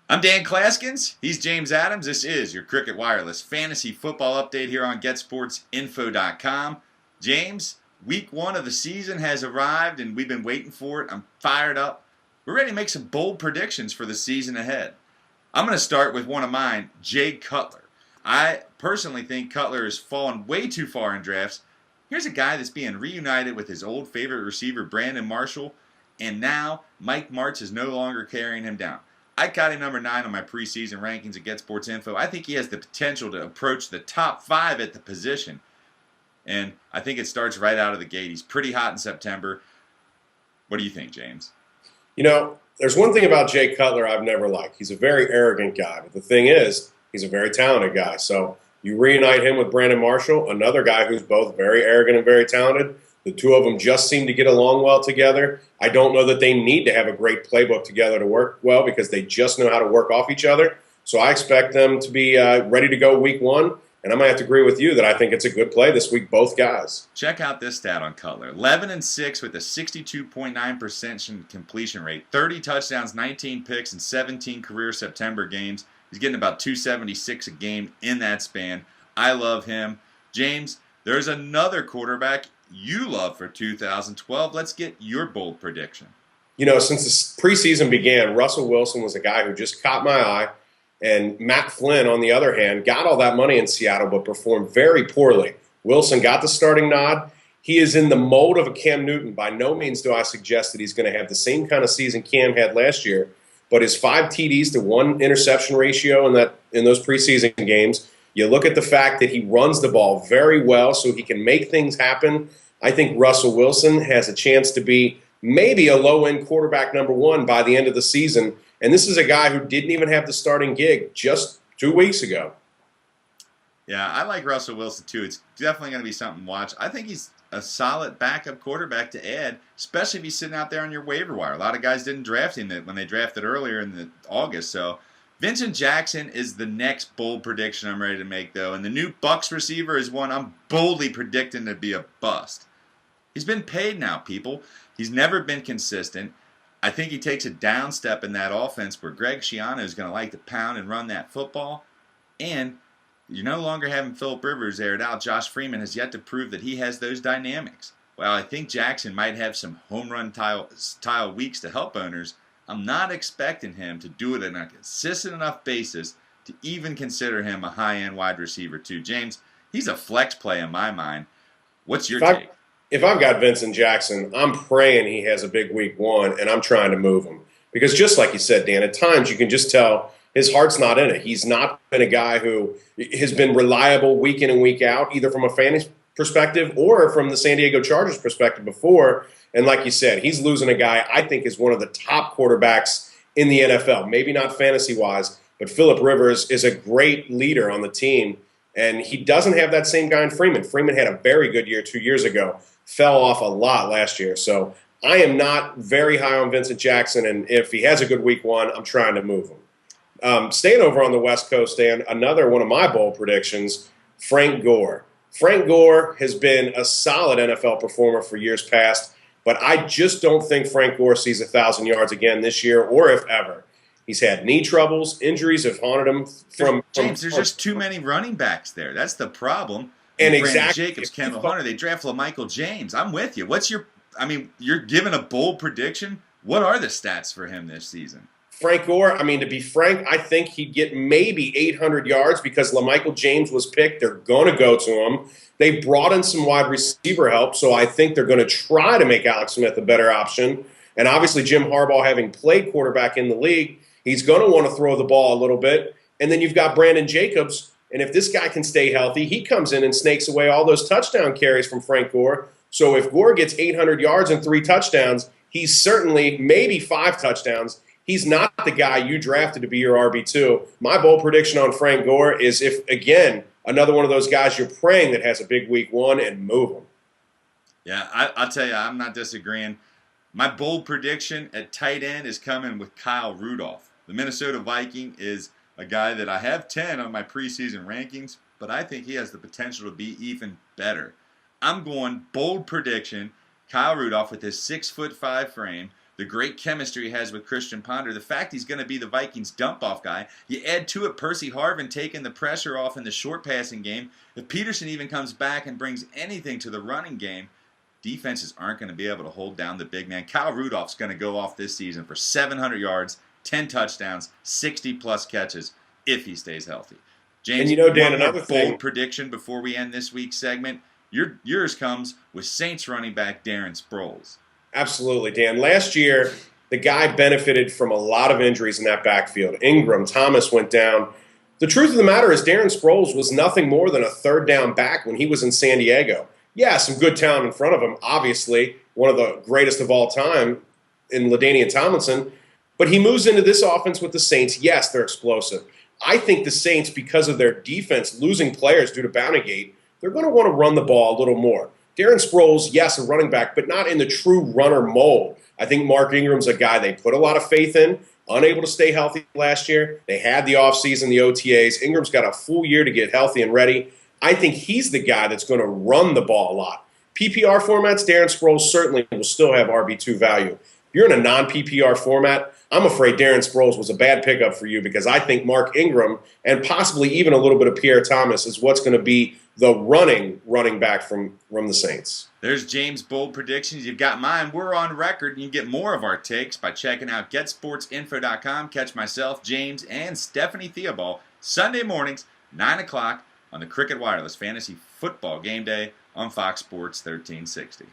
I'm Dan Clasgens. He's James Adams. This is your Cricket Wireless Fantasy Football Update here on getsportsinfo.com. James, week one of the season has arrived and we've been waiting for it. I'm fired up. We're ready to make some bold predictions for the season ahead. I'm going to start with one of mine, Jay Cutler. I personally think Cutler has fallen way too far in drafts. Here's a guy that's being reunited with his old favorite receiver, Brandon Marshall, and now Mike Martz is no longer carrying him down. I got him number 9 on my preseason rankings at getsportsinfo. I think he has the potential to approach the top 5 at the position. And I think it starts right out of the gate. He's pretty hot in September. What do you think, James? You know, there's one thing about Jay Cutler I've never liked. He's a very arrogant guy. But the thing is, he's a very talented guy. So you reunite him with Brandon Marshall, another guy who's both very arrogant and very talented. The two of them just seem to get along well together. I don't know that they need to have a great playbook together to work well because they just know how to work off each other. So I expect them to be ready to go week one. And I'm going to have to agree with you that I think it's a good play this week, both guys. Check out this stat on Cutler. 11-6 with a 62.9% completion rate. 30 touchdowns, 19 picks, and 17 career September games. He's getting about 276 a game in that span. I love him. James, there's another quarterback you love for 2012. Let's get your bold prediction. You know, since the preseason began, Russell Wilson was a guy who just caught my eye. And Matt Flynn, on the other hand, got all that money in Seattle but performed very poorly. Wilson got the starting nod. He is in the mold of a Cam Newton. By no means do I suggest that he's going to have the same kind of season Cam had last year. But his 5 TDs to 1 interception ratio in those preseason games, you look at the fact that he runs the ball very well so he can make things happen. I think Russell Wilson has a chance to be maybe a low-end quarterback number 1 by the end of the season. And this is a guy who didn't even have the starting gig just 2 weeks ago. Yeah, I like Russell Wilson too. It's definitely going to be something to watch. I think he's a solid backup quarterback to add, especially if he's sitting out there on your waiver wire. A lot of guys didn't draft him when they drafted earlier in August. So Vincent Jackson is the next bold prediction I'm ready to make, though. And the new Bucs receiver is one I'm boldly predicting to be a bust. He's been paid now, people. He's never been consistent. I think he takes a down step in that offense where Greg Schiano is going to like to pound and run that football. And you're no longer having Phillip Rivers aired out. Josh Freeman has yet to prove that he has those dynamics. While I think Jackson might have some home run tile weeks to help owners, I'm not expecting him to do it on a consistent enough basis to even consider him a high-end wide receiver too. James, he's a flex play in my mind. What's your take? If I've got Vincent Jackson, I'm praying he has a big week one, and I'm trying to move him. Because just like you said, Dan, at times you can just tell his heart's not in it. He's not been a guy who has been reliable week in and week out, either from a fantasy perspective or from the San Diego Chargers perspective before. And like you said, he's losing a guy I think is one of the top quarterbacks in the NFL. Maybe not fantasy-wise, but Phillip Rivers is a great leader on the team. And he doesn't have that same guy in Freeman. Freeman had a very good year 2 years ago. Fell off a lot last year. So I am not very high on Vincent Jackson, and if he has a good week one, I'm trying to move him. Staying over on the West Coast, Dan, another one of my bold predictions, Frank Gore. Frank Gore has been a solid NFL performer for years past, but I just don't think Frank Gore sees 1,000 yards again this year or if ever. He's had knee troubles. Injuries have haunted him. James, there's just too many running backs there. That's the problem. And Brandon exactly, Jacobs, Kendall Hunter, they draft LaMichael James. I'm with you. You're giving a bold prediction. What are the stats for him this season? Frank Gore, to be frank, I think he'd get maybe 800 yards because LaMichael James was picked. They're going to go to him. They brought in some wide receiver help, so I think they're going to try to make Alex Smith a better option. And obviously Jim Harbaugh, having played quarterback in the league, he's going to want to throw the ball a little bit. And then you've got Brandon Jacobs. And if this guy can stay healthy, he comes in and snakes away all those touchdown carries from Frank Gore. So if Gore gets 800 yards and 3 touchdowns, he's certainly maybe 5 touchdowns. He's not the guy you drafted to be your RB2. My bold prediction on Frank Gore is if, again, another one of those guys you're praying that has a big week one and move him. Yeah, I'll tell you, I'm not disagreeing. My bold prediction at tight end is coming with Kyle Rudolph. The Minnesota Viking is a guy that I have 10 on my preseason rankings, but I think he has the potential to be even better. I'm going bold prediction, Kyle Rudolph with his 6'5" frame, the great chemistry he has with Christian Ponder, the fact he's going to be the Vikings' dump-off guy. You add to it Percy Harvin taking the pressure off in the short passing game. If Peterson even comes back and brings anything to the running game, defenses aren't going to be able to hold down the big man. Kyle Rudolph's going to go off this season for 700 yards, 10 touchdowns, 60-plus catches if he stays healthy. James, and you know, Dan, one more another thing, bold prediction before we end this week's segment. Yours comes with Saints running back Darren Sproles. Absolutely, Dan. Last year, the guy benefited from a lot of injuries in that backfield. Ingram, Thomas went down. The truth of the matter is Darren Sproles was nothing more than a third down back when he was in San Diego. Yeah, some good talent in front of him, obviously, one of the greatest of all time in LaDainian Tomlinson. But he moves into this offense with the Saints. Yes, they're explosive. I think the Saints, because of their defense losing players due to Bountygate, they're going to want to run the ball a little more. Darren Sproles, yes, a running back, but not in the true runner mold. I think Mark Ingram's a guy they put a lot of faith in, unable to stay healthy last year. They had the offseason, the OTAs. Ingram's got a full year to get healthy and ready. I think he's the guy that's going to run the ball a lot. PPR formats, Darren Sproles certainly will still have RB2 value. If you're in a non-PPR format, I'm afraid Darren Sproles was a bad pickup for you because I think Mark Ingram and possibly even a little bit of Pierre Thomas is what's going to be the running back from the Saints. There's James' bold predictions. You've got mine. We're on record, and you can get more of our takes by checking out getsportsinfo.com. Catch myself, James, and Stephanie Theobald Sunday mornings, 9 o'clock on the Cricket Wireless Fantasy Football Game Day on Fox Sports 1360.